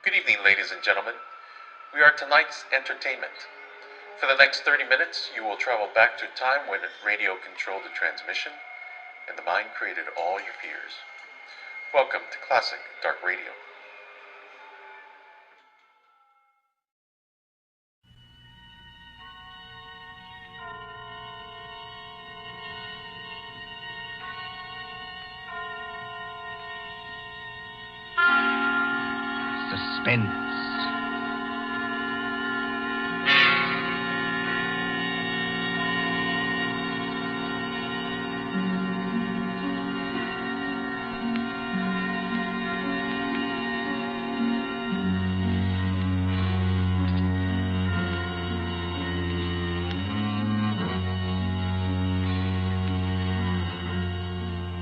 Good evening, ladies and gentlemen. We are tonight's entertainment. For the next 30 minutes, you will travel back to a time when radio controlled the transmission and the mind created all your fears. Welcome to Classic Dark Radio. Suspense.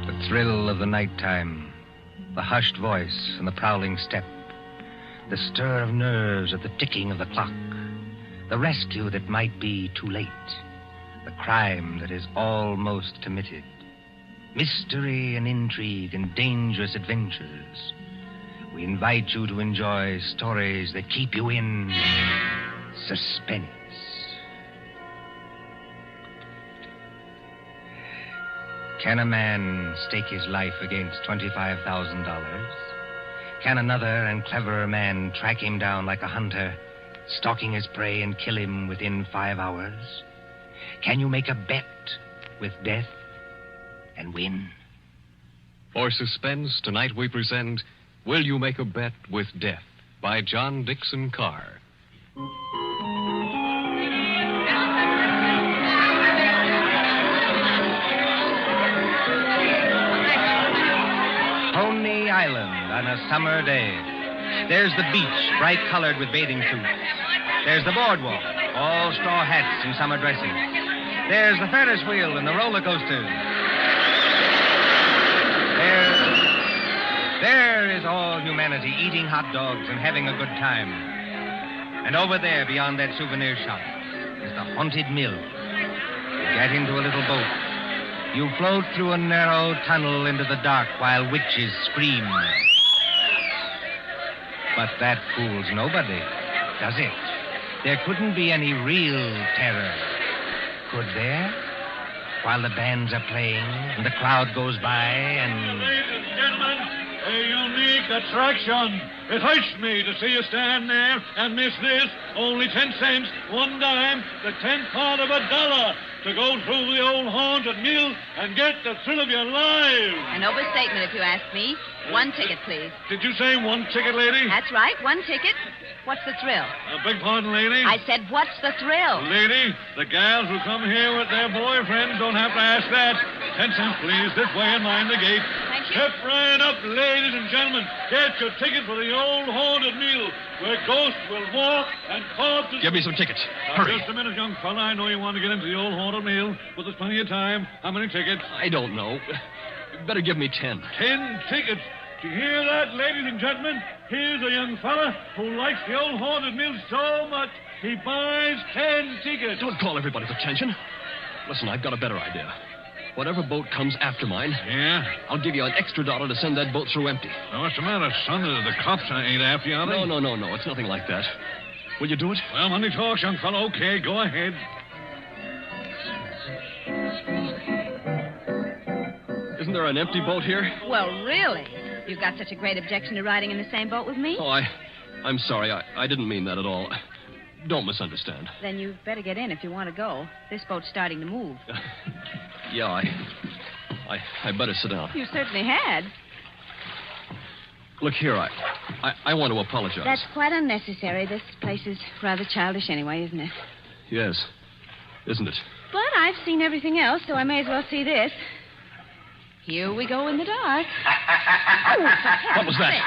The thrill of the nighttime, the hushed voice and the prowling step, the stir of nerves at the ticking of the clock, the rescue that might be too late, the crime that is almost committed, mystery and intrigue and dangerous adventures. We invite you to enjoy stories that keep you in suspense. Can a man stake his life against $25,000? Can another and cleverer man track him down like a hunter, stalking his prey and kill him within 5 hours? Can you make a bet with death and win? For Suspense, tonight we present Will You Make a Bet with Death by John Dixon Carr. Coney Island on a summer day. There's the beach, bright colored with bathing suits. There's the boardwalk, all straw hats and summer dresses. There's the Ferris wheel and the roller coasters. There is all humanity eating hot dogs and having a good time. And over there, beyond that souvenir shop, is the haunted mill. You get into a little boat. You float through a narrow tunnel into the dark while witches scream. But that fools nobody, does it? There couldn't be any real terror, could there? While the bands are playing and the crowd goes by and... Ladies and gentlemen, a unique attraction. It hurts me to see you stand there and miss this. Only 10 cents, 1 dime, the 10th part of $1 to go through the old haunted mill and get the thrill of your lives. An overstatement, if you ask me. 1 ticket, please. Did you say 1 ticket, lady? That's right, 1 ticket. What's the thrill? Beg pardon, lady? I said, what's the thrill? Lady, the gals who come here with their boyfriends don't have to ask that. 10 cents, please, this way and mind the gate. Thank you. Step right up, ladies and gentlemen. Get your ticket for the old haunted mill, where ghosts will walk and corpses... Give me some tickets. Now, Hurry. just a minute, young fella. I know you want to get into the old haunted mill, but there's plenty of time. How many tickets? I don't know. Better give me 10. 10 tickets. Do you hear that, ladies and gentlemen? Here's a young fella who likes the old haunted mill so much, he buys 10 tickets. Don't call everybody's attention. Listen, I've got a better idea. Whatever boat comes after mine, Yeah? I'll give you an extra $1 to send that boat through empty. Now, what's the matter, son? The cops ain't after you, are they? No. It's nothing like that. Will you do it? Well, money talks, young fellow. Okay, go ahead. Isn't there an empty boat here? Well, really? You've got such a great objection to riding in the same boat with me? Oh, I'm sorry. I didn't mean that at all. Don't misunderstand. Then you'd better get in if you want to go. This boat's starting to move. Yeah, I better sit down. You certainly had. Look here, I want to apologize. That's quite unnecessary. This place is rather childish anyway, isn't it? Yes, isn't it? But I've seen everything else, so I may as well see this. Here we go in the dark. What was that?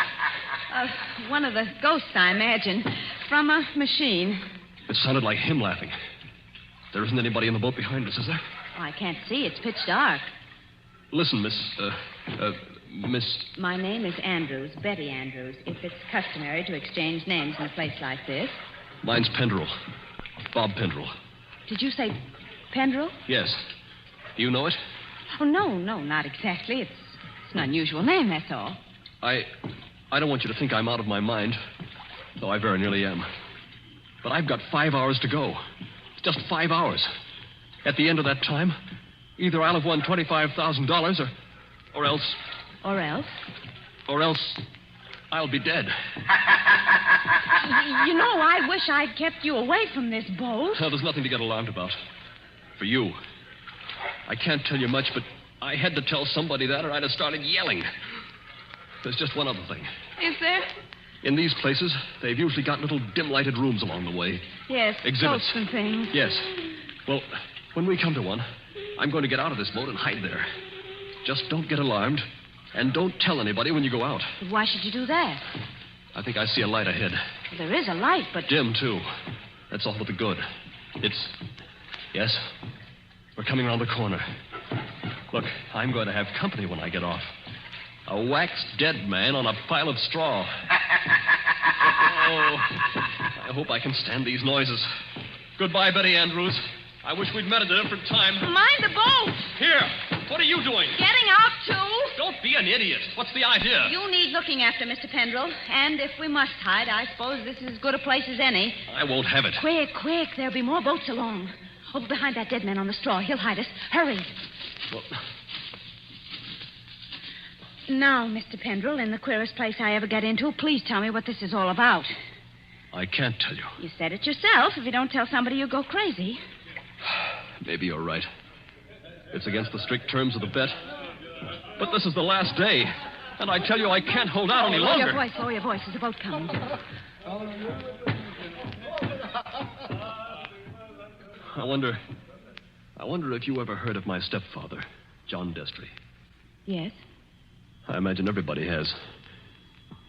One of the ghosts, I imagine, from a machine. It sounded like him laughing. There isn't anybody in the boat behind us, is there? Oh, I can't see. It's pitch dark. Listen, Miss... My name is Andrews, Betty Andrews, if it's customary to exchange names in a place like this. Mine's Pendrell. Bob Pendrell. Did you say Pendrell? Yes. Do you know it? Oh, no, not exactly. It's an unusual name, that's all. I don't want you to think I'm out of my mind. though I very nearly am. But I've got 5 hours to go. Just 5 hours. At the end of that time, either I'll have won $25,000 or else... Or else? Or else I'll be dead. You know, I wish I'd kept you away from this boat. Well, there's nothing to get alarmed about. For you. I can't tell you much, but I had to tell somebody that or I'd have started yelling. There's just one other thing. Is there? In these places, they've usually got little dim-lighted rooms along the way. Yes, Exhibits. boats and things. Yes. Well, when we come to one, I'm going to get out of this boat and hide there. Just don't get alarmed, and don't tell anybody when you go out. But why should you do that? I think I see a light ahead. Well, there is a light, but... Dim, too. That's all for the good. It's... Yes? We're coming around the corner. Look, I'm going to have company when I get off. A waxed dead man on a pile of straw. Oh, I hope I can stand these noises. Goodbye, Betty Andrews. I wish we'd met at a different time. Mind the boat! Here, what are you doing? Getting out, too. Don't be an idiot. What's the idea? You need looking after, Mr. Pendrell. And if we must hide, I suppose this is as good a place as any. I won't have it. Quick, quick. There'll be more boats along. Over behind that dead man on the straw. He'll hide us. Hurry. Well... Now, Mr. Pendrell, in the queerest place I ever get into, please tell me what this is all about. I can't tell you. You said it yourself. If you don't tell somebody, you'll go crazy. Maybe you're right. It's against the strict terms of the bet. But this is the last day. And I tell you, I can't hold out any longer. Lower your voice. There's a boat coming. I wonder if you ever heard of my stepfather, John Destry. Yes? I imagine everybody has.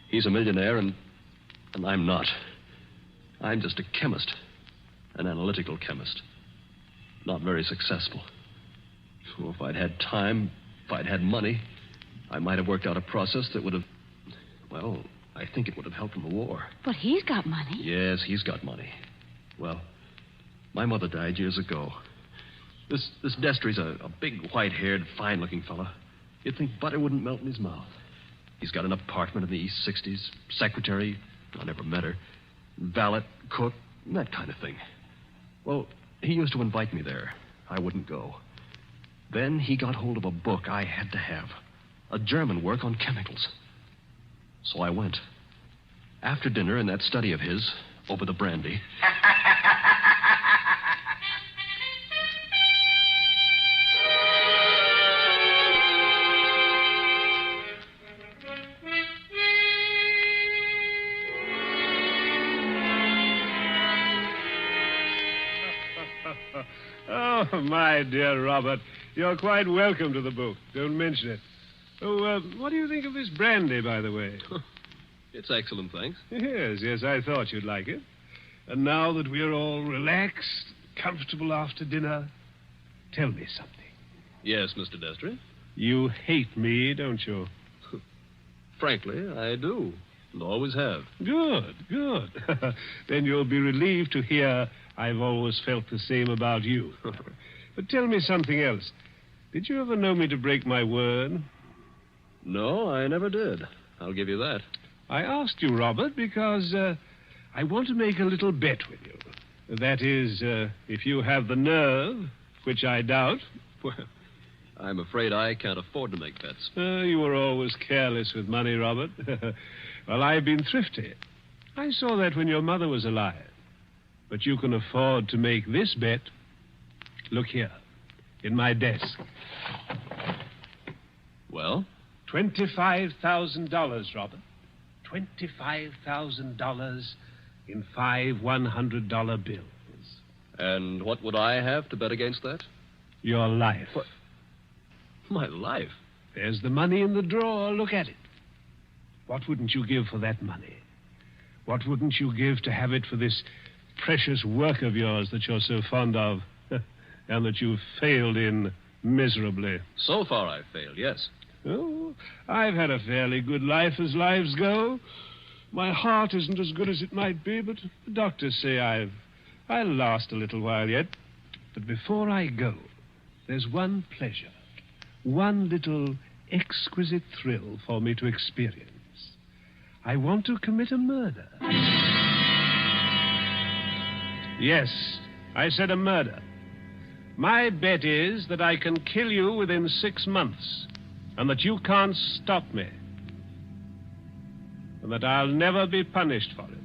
He's a millionaire, and I'm not. I'm just a chemist, an analytical chemist. Not very successful. So if I'd had time, if I'd had money, I might have worked out a process that would have... Well, I think it would have helped in the war. But he's got money. Yes, he's got money. Well, my mother died years ago. This Destry's a big, white-haired, fine-looking fella. You'd think butter wouldn't melt in his mouth. He's got an apartment in the East 60s, secretary, I never met her, valet, cook, that kind of thing. Well, he used to invite me there. I wouldn't go. Then he got hold of a book I had to have, a German work on chemicals. So I went. After dinner in that study of his, over the brandy... Oh, my dear Robert, you're quite welcome to the book. Don't mention it. Oh, what do you think of this brandy, by the way? It's excellent, thanks. Yes, I thought you'd like it. And now that we're all relaxed, comfortable after dinner, tell me something. Yes, Mr. Destry? You hate me, don't you? Frankly, I do. And always have. Good. Then you'll be relieved to hear I've always felt the same about you. But tell me something else. Did you ever know me to break my word? No, I never did. I'll give you that. I asked you, Robert, because I want to make a little bet with you. That is, if you have the nerve, which I doubt. Well, I'm afraid I can't afford to make bets. You were always careless with money, Robert. Well, I've been thrifty. I saw that when your mother was alive. But you can afford to make this bet. Look here, in my desk. Well? $25,000, Robert. $25,000 in 5 $100 bills. And what would I have to bet against that? Your life. What? My life? There's the money in the drawer. Look at it. What wouldn't you give for that money? What wouldn't you give to have it for this precious work of yours that you're so fond of and that you've failed in miserably? So far I've failed, yes. Oh, I've had a fairly good life as lives go. My heart isn't as good as it might be, but the doctors say I'll last a little while yet. But before I go, there's one pleasure, one little exquisite thrill for me to experience. I want to commit a murder. Yes, I said a murder. My bet is that I can kill you within 6 months, and that you can't stop me. And that I'll never be punished for it.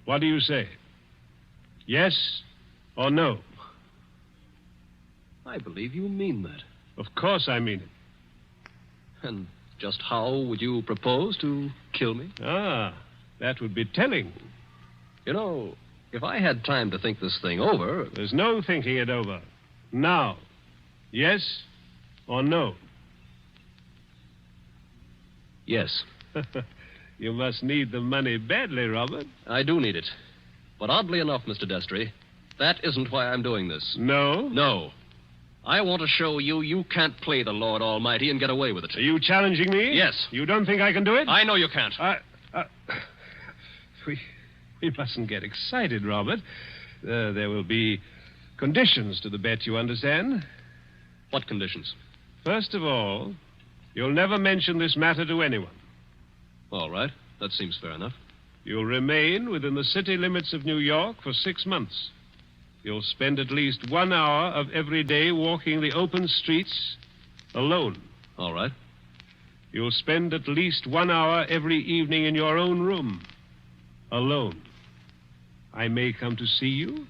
What do you say? Yes or no? I believe you mean that. Of course I mean it. And just how would you propose to kill me? Ah, that would be telling. You know, if I had time to think this thing over... There's no thinking it over. Now. Yes or no? Yes. You must need the money badly, Robert. I do need it. But oddly enough, Mr. Destry, that isn't why I'm doing this. No? No. I want to show you can't play the Lord Almighty and get away with it. Are you challenging me? Yes. You don't think I can do it? I know you can't. We mustn't get excited, Robert. There will be conditions to the bet, you understand? What conditions? First of all, you'll never mention this matter to anyone. All right. That seems fair enough. You'll remain within the city limits of New York for 6 months. You'll spend at least 1 hour of every day walking the open streets alone. All right. You'll spend at least 1 hour every evening in your own room, alone. I may come to see you,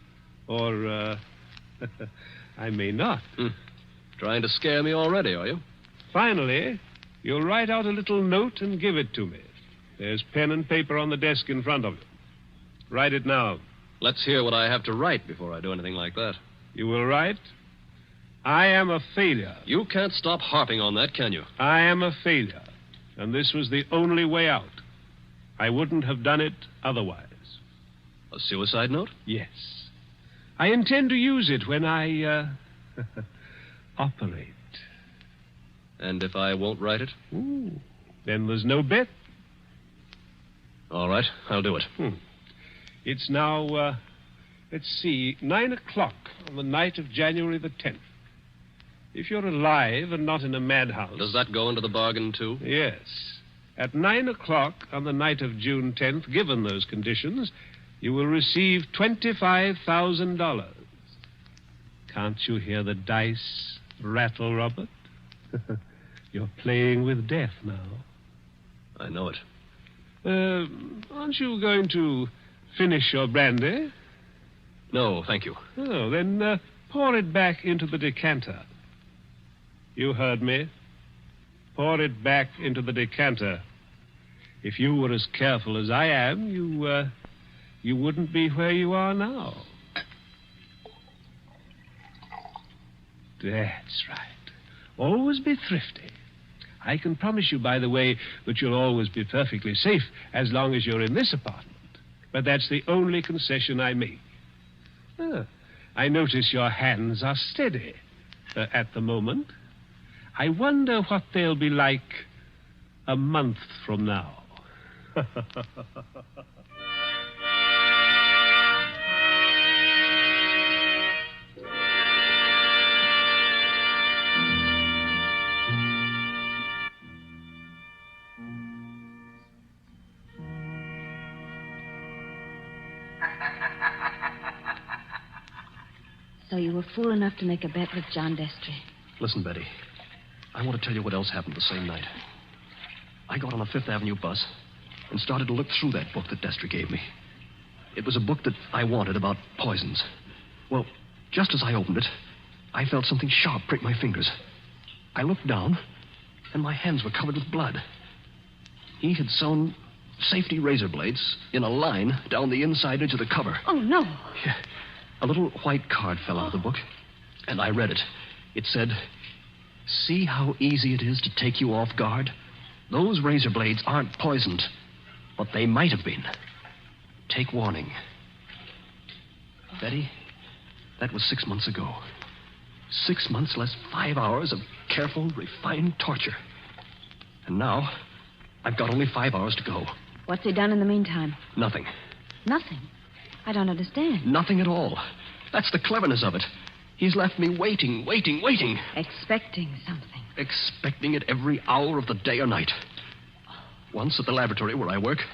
or I may not. Trying to scare me already, are you? Finally, you'll write out a little note and give it to me. There's pen and paper on the desk in front of you. Write it now. Let's hear what I have to write before I do anything like that. You will write, I am a failure. You can't stop harping on that, can you? I am a failure, and this was the only way out. I wouldn't have done it otherwise. A suicide note? Yes. I intend to use it when I, operate. And if I won't write it? Ooh, then there's no bet. All right, I'll do it. It's now, let's see, 9 o'clock on the night of January the 10th. If you're alive and not in a madhouse... Does that go into the bargain, too? Yes. At 9 o'clock on the night of June 10th, given those conditions, you will receive $25,000. Can't you hear the dice rattle, Robert? You're playing with death now. I know it. Aren't you going to finish your brandy? No, thank you. Oh, then pour it back into the decanter. You heard me. Pour it back into the decanter. If you were as careful as I am, you wouldn't be where you are now. That's right. Always be thrifty. I can promise you, by the way, that you'll always be perfectly safe as long as you're in this apartment. But that's the only concession I make. I notice your hands are steady at the moment. I wonder what they'll be like a month from now. So you were fool enough to make a bet with John Destry. Listen, Betty. I want to tell you what else happened the same night. I got on a Fifth Avenue bus and started to look through that book that Destry gave me. It was a book that I wanted about poisons. Well, just as I opened it, I felt something sharp prick my fingers. I looked down, and my hands were covered with blood. He had sewn safety razor blades in a line down the inside edge of the cover. Oh, no. Yeah. A little white card fell out of the book, and I read it. It said, "See how easy it is to take you off guard? Those razor blades aren't poisoned, but they might have been. Take warning." Betty, that was 6 months ago. 6 months less 5 hours of careful, refined torture. And now, I've got only 5 hours to go. What's he done in the meantime? Nothing. Nothing. I don't understand. Nothing at all. That's the cleverness of it. He's left me waiting. Expecting something. Expecting it every hour of the day or night. Once at the laboratory where I work,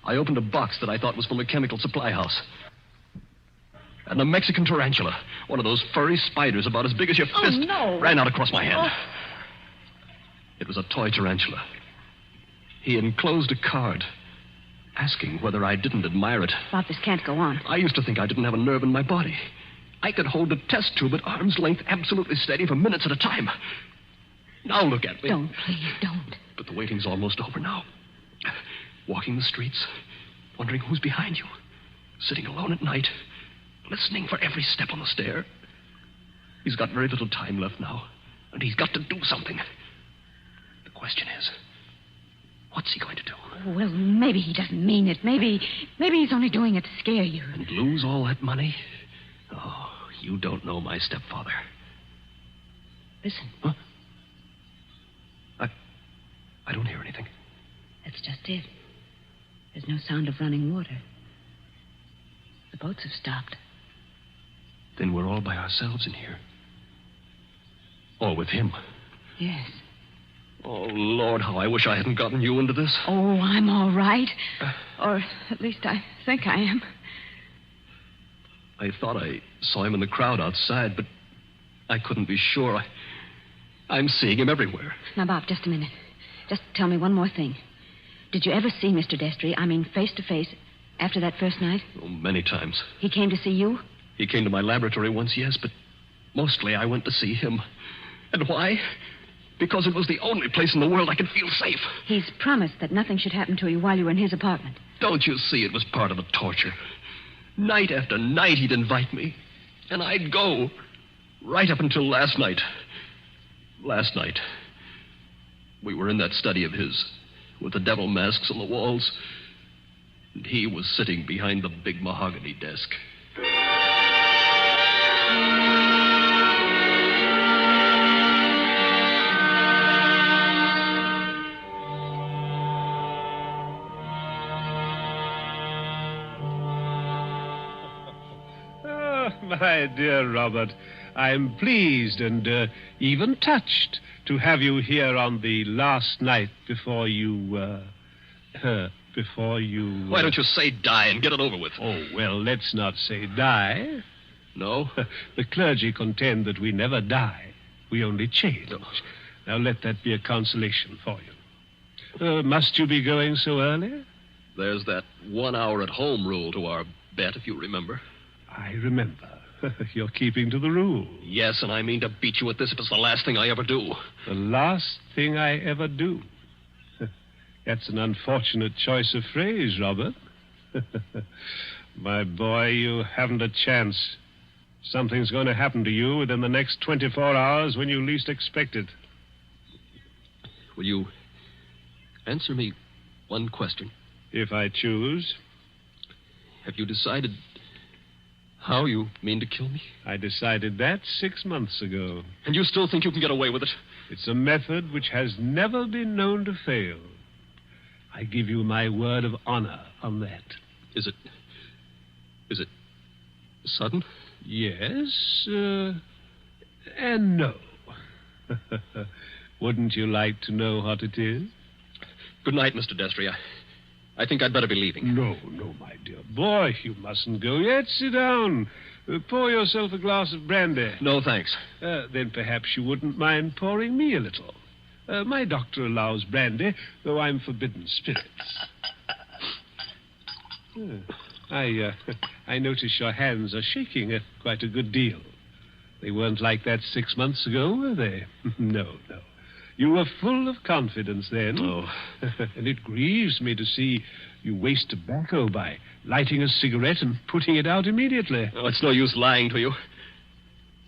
I opened a box that I thought was from a chemical supply house. And a Mexican tarantula, one of those furry spiders about as big as your fist, no. ran out across my hand. Oh. It was a toy tarantula. He enclosed a card asking whether I didn't admire it. Bob, this can't go on. I used to think I didn't have a nerve in my body. I could hold a test tube at arm's length absolutely steady for minutes at a time. Now look at me. Don't, please, don't. But the waiting's almost over now. Walking the streets, wondering who's behind you. Sitting alone at night, listening for every step on the stair. He's got very little time left now, and he's got to do something. The question is, what's he going to do? Well, maybe he doesn't mean it. Maybe he's only doing it to scare you. And lose all that money? Oh, you don't know my stepfather. Listen. Huh? I don't hear anything. That's just it. There's no sound of running water. The boats have stopped. Then we're all by ourselves in here. Or with him. Yes. Oh, Lord, how I wish I hadn't gotten you into this. Oh, I'm all right. Or at least I think I am. I thought I saw him in the crowd outside, but I couldn't be sure. I'm seeing him everywhere. Now, Bob, just a minute. Just tell me one more thing. Did you ever see Mr. Destry, I mean face to face, after that first night? Oh, many times. He came to see you? He came to my laboratory once, yes, but mostly I went to see him. And why? Because it was the only place in the world I could feel safe. He's promised that nothing should happen to you while you were in his apartment. Don't you see it was part of the torture? Night after night he'd invite me, and I'd go, right up until last night. Last night, we were in that study of his, with the devil masks on the walls, and he was sitting behind the big mahogany desk. My dear Robert, I'm pleased and even touched to have you here on the last night before you... Why don't you say die and get it over with? Oh, well, let's not say die. No? The clergy contend that we never die. We only change. No. Now, let that be a consolation for you. Must you be going so early? There's that 1 hour at home rule to our bet, if you remember. I remember. You're keeping to the rule. Yes, and I mean to beat you at this if it's the last thing I ever do. The last thing I ever do. That's an unfortunate choice of phrase, Robert. My boy, you haven't a chance. Something's going to happen to you within the next 24 hours when you least expect it. Will you answer me one question? If I choose. Have you decided how you mean to kill me? I decided that 6 months ago. And you still think you can get away with it? It's a method which has never been known to fail. I give you my word of honor on that. Is it sudden? Yes, and no. Wouldn't you like to know what it is? Good night, Mr. Destry. I think I'd better be leaving. No, my dear boy, you mustn't go yet. Sit down. Pour yourself a glass of brandy. No, thanks. Then perhaps you wouldn't mind pouring me a little. My doctor allows brandy, though I'm forbidden spirits. I notice your hands are shaking quite a good deal. They weren't like that 6 months ago, were they? No. You were full of confidence then. Oh. And it grieves me to see you waste tobacco by lighting a cigarette and putting it out immediately. Oh, it's no use lying to you.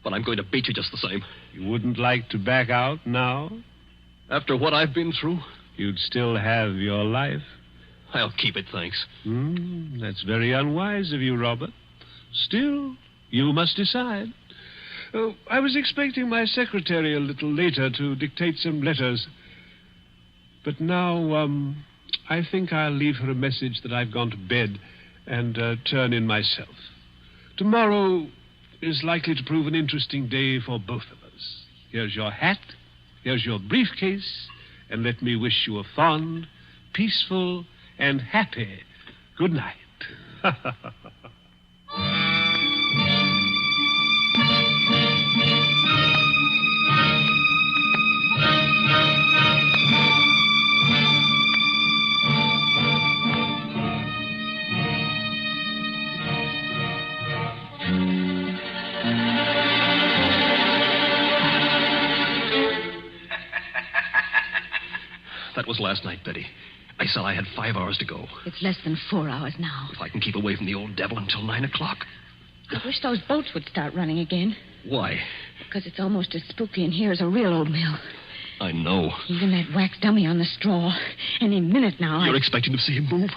But I'm going to beat you just the same. You wouldn't like to back out now? After what I've been through? You'd still have your life. I'll keep it, thanks. That's very unwise of you, Robert. Still, you must decide. Oh, I was expecting my secretary a little later to dictate some letters. But now, I think I'll leave her a message that I've gone to bed and turn in myself. Tomorrow is likely to prove an interesting day for both of us. Here's your hat, here's your briefcase, and let me wish you a fond, peaceful, and happy good night. was last night, Betty. I said I had 5 hours to go. It's less than 4 hours now. If I can keep away from the old devil until 9 o'clock. I wish those boats would start running again. Why? Because it's almost as spooky in here as a real old mill. I know. Even that wax dummy on the straw. Any minute now. You're expecting to see him move?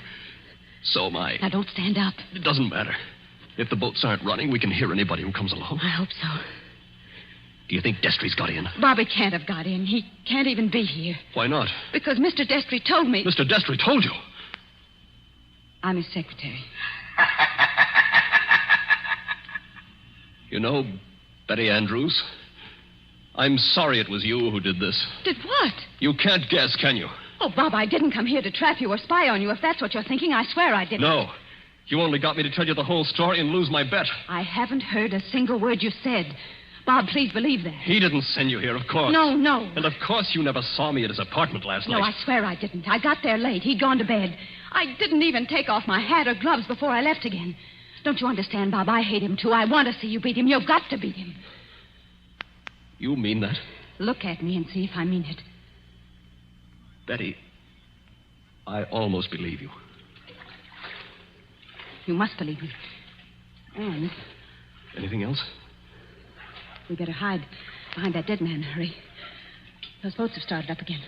So am I. Now, don't stand up. It doesn't matter. If the boats aren't running, we can hear anybody who comes along. I hope so. Do you think Destry's got in? Bobby can't have got in. He can't even be here. Why not? Because Mr. Destry told me... Mr. Destry told you. I'm his secretary. You know, Betty Andrews, I'm sorry it was you who did this. Did what? You can't guess, can you? Oh, Bob, I didn't come here to trap you or spy on you. If that's what you're thinking, I swear I didn't. No. You only got me to tell you the whole story and lose my bet. I haven't heard a single word you said. Bob, please believe that. He didn't send you here, of course. No. And of course you never saw me at his apartment last night. No, I swear I didn't. I got there late. He'd gone to bed. I didn't even take off my hat or gloves before I left again. Don't you understand, Bob? I hate him, too. I want to see you beat him. You've got to beat him. You mean that? Look at me and see if I mean it. Betty, I almost believe you. You must believe me. And Anything else? we better hide behind that dead man. Hurry. Those boats have started up again.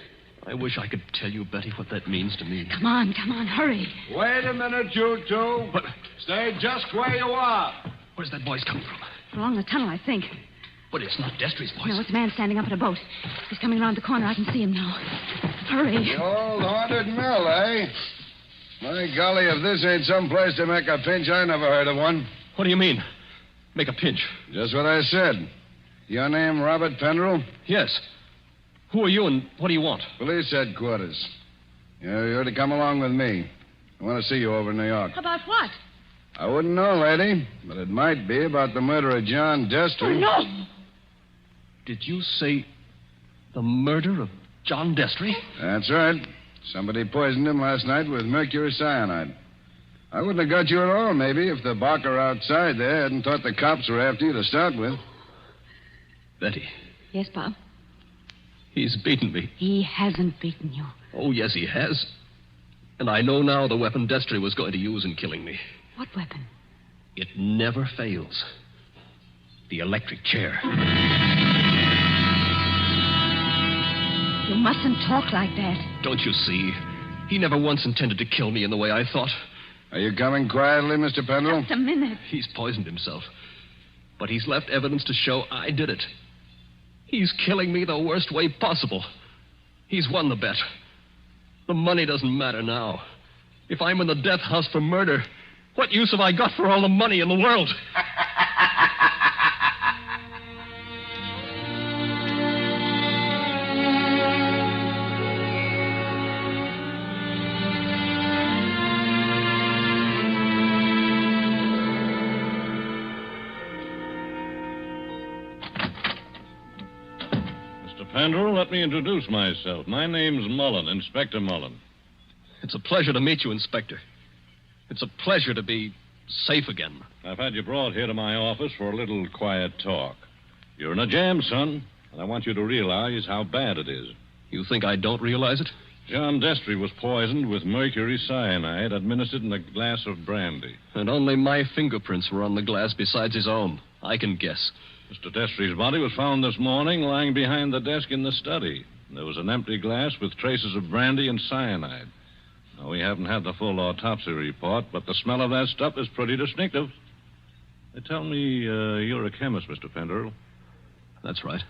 I wish I could tell you, Betty, what that means to me. Come on, hurry. Wait a minute, you two. What? Stay just where you are. Where's that voice coming from? Along the tunnel, I think. But it's not Destry's voice. No, it's a man standing up in a boat. He's coming around the corner. I can see him now. Hurry. The old haunted mill, eh? My golly, if this ain't some place to make a pinch, I never heard of one. What do you mean? Make a pinch? Just what I said. Your name, Robert Pendrell? Yes. Who are you and what do you want? Police headquarters. You're to come along with me. I want to see you over in New York. About what? I wouldn't know, lady, but it might be about the murder of John Destry. Oh, no. Did you say the murder of John Destry? That's right. Somebody poisoned him last night with mercury cyanide. I wouldn't have got you at all, maybe, if the barker outside there hadn't thought the cops were after you to start with. Betty, Yes, Bob? he's beaten me. He hasn't beaten you. Oh, yes, he has. And I know now the weapon Destry was going to use in killing me. What weapon? It never fails. The electric chair. You mustn't talk like that. Don't you see? He never once intended to kill me in the way I thought. Are you coming quietly, Mr. Pendrell? Just a minute. He's poisoned himself. But he's left evidence to show I did it. He's killing me the worst way possible. He's won the bet. The money doesn't matter now. If I'm in the death house for murder, what use have I got for all the money in the world? Pendrell, let me introduce myself. My name's Mullen, Inspector Mullen. It's a pleasure to meet you, Inspector. It's a pleasure to be safe again. I've had you brought here to my office for a little quiet talk. You're in a jam, son, and I want you to realize how bad it is. You think I don't realize it? John Destry was poisoned with mercury cyanide administered in a glass of brandy. And only my fingerprints were on the glass besides his own. I can guess. Mr. Destry's body was found this morning lying behind the desk in the study. There was an empty glass with traces of brandy and cyanide. Now, we haven't had the full autopsy report, but the smell of that stuff is pretty distinctive. They tell me you're a chemist, Mr. Pendrell. That's right.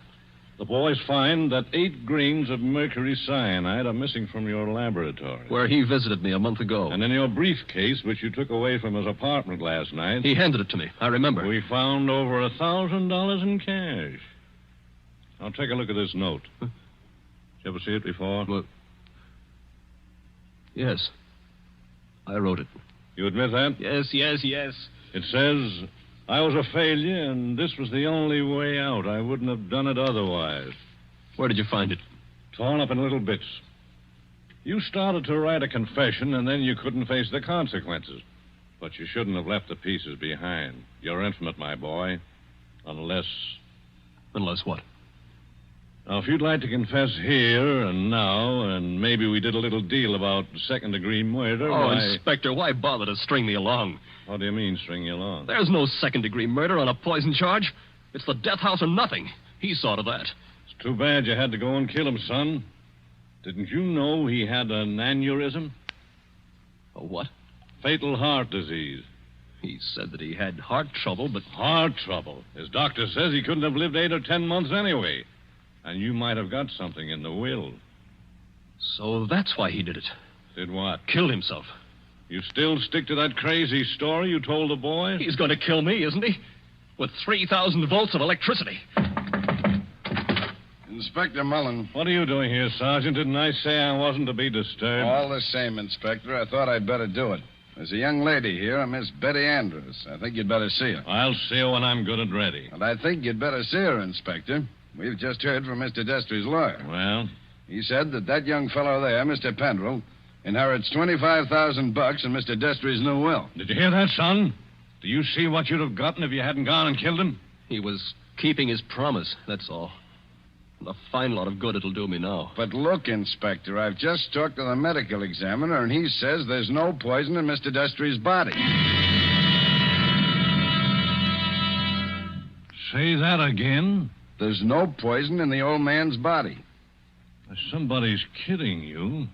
The boys find that 8 grains of mercury cyanide are missing from your laboratory. Where he visited me a month ago. And in your briefcase, which you took away from his apartment last night... He handed it to me. I remember. We found over $1,000 in cash. Now, take a look at this note. Huh? Did you ever see it before? Well, yes. I wrote it. You admit that? Yes. It says, I was a failure, and this was the only way out. I wouldn't have done it otherwise. Where did you find it? Torn up in little bits. You started to write a confession, and then you couldn't face the consequences. But you shouldn't have left the pieces behind. You're infinite, my boy. Unless... Unless what? Now, if you'd like to confess here and now, and maybe we did a little deal about second-degree murder, Oh, why... Inspector, why bother to string me along? What do you mean, string you along? There's no second-degree murder on a poison charge. It's the death house or nothing. He saw to that. It's too bad you had to go and kill him, son. Didn't you know he had an aneurysm? A what? Fatal heart disease. He said that he had heart trouble, but... Heart trouble. His doctor says he couldn't have lived 8 or 10 months anyway. And you might have got something in the will. So that's why he did it. Did what? Killed himself. You still stick to that crazy story you told the boy? He's going to kill me, isn't he? With 3,000 volts of electricity. Inspector Mullen. What are you doing here, Sergeant? Didn't I say I wasn't to be disturbed? All the same, Inspector, I thought I'd better do it. There's a young lady here, a Miss Betty Andrews. I think you'd better see her. I'll see her when I'm good and ready. And I think you'd better see her, Inspector. We've just heard from Mr. Destry's lawyer. Well? He said that young fellow there, Mr. Pendrell, inherits $25,000 in Mr. Destry's new will. Did you hear that, son? Do you see what you'd have gotten if you hadn't gone and killed him? He was keeping his promise, that's all. And a fine lot of good it'll do me now. But look, Inspector, I've just talked to the medical examiner, and he says there's no poison in Mr. Destry's body. Say that again? There's no poison in the old man's body. Somebody's kidding you.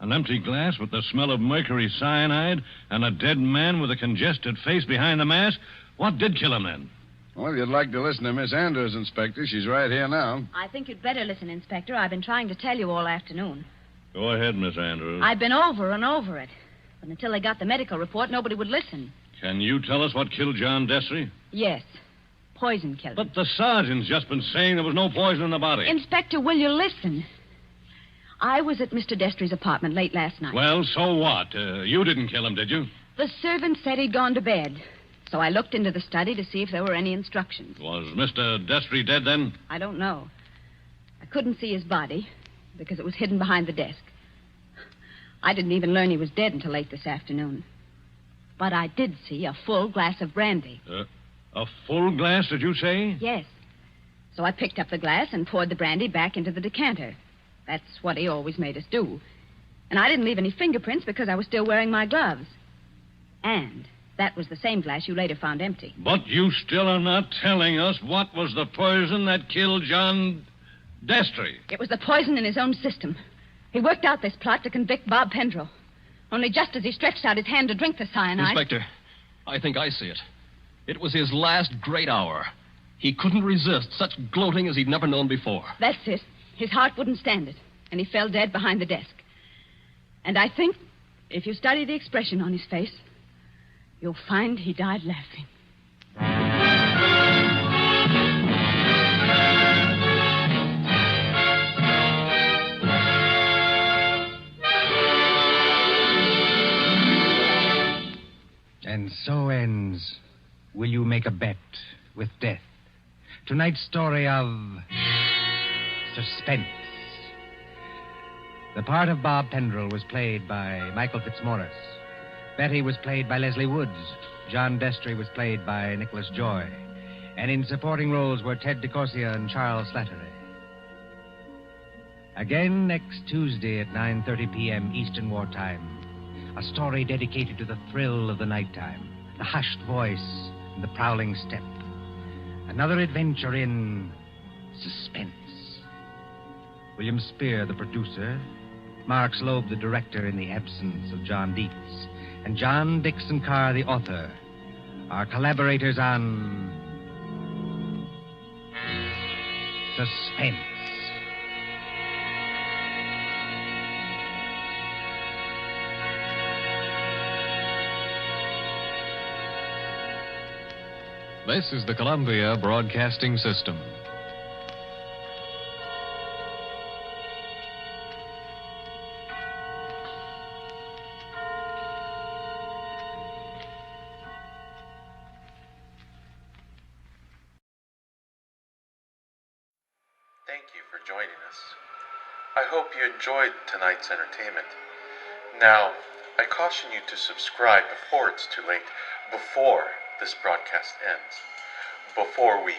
An empty glass with the smell of mercury cyanide and a dead man with a congested face behind the mask? What did kill him then? Well, if you'd like to listen to Miss Andrews, Inspector, she's right here now. I think you'd better listen, Inspector. I've been trying to tell you all afternoon. Go ahead, Miss Andrews. I've been over and over it. But until they got the medical report, nobody would listen. Can you tell us what killed John Destry? Yes. Poison killed him. But the sergeant's just been saying there was no poison in the body. Inspector, will you listen? I was at Mr. Destry's apartment late last night. Well, so what? You didn't kill him, did you? The servant said he'd gone to bed. So I looked into the study to see if there were any instructions. Was Mr. Destry dead then? I don't know. I couldn't see his body because it was hidden behind the desk. I didn't even learn he was dead until late this afternoon. But I did see a full glass of brandy. A full glass, did you say? Yes. So I picked up the glass and poured the brandy back into the decanter. That's what he always made us do. And I didn't leave any fingerprints because I was still wearing my gloves. And that was the same glass you later found empty. But you still are not telling us what was the poison that killed John Destry. It was the poison in his own system. He worked out this plot to convict Bob Pendrell. Only just as he stretched out his hand to drink the cyanide... Inspector, I think I see it. It was his last great hour. He couldn't resist such gloating as he'd never known before. That's it. His heart wouldn't stand it, and he fell dead behind the desk. And I think, if you study the expression on his face, you'll find he died laughing. And so ends Will You Make a Bet with Death? Tonight's story of Suspense. The part of Bob Pendrell was played by Michael Fitzmaurice. Betty was played by Leslie Woods. John Destry was played by Nicholas Joy. And in supporting roles were Ted DeCorsia and Charles Slattery. Again next Tuesday at 9:30 p.m. Eastern Wartime. A story dedicated to the thrill of the nighttime, the hushed voice, and the prowling step. Another adventure in suspense. William Spear, the producer, Mark Slobe, the director in the absence of John Dietz, and John Dixon Carr, the author, are collaborators on Suspense. This is the Columbia Broadcasting System. Thank you for joining us. I hope you enjoyed tonight's entertainment. Now, I caution you to subscribe before it's too late, before this broadcast ends, before we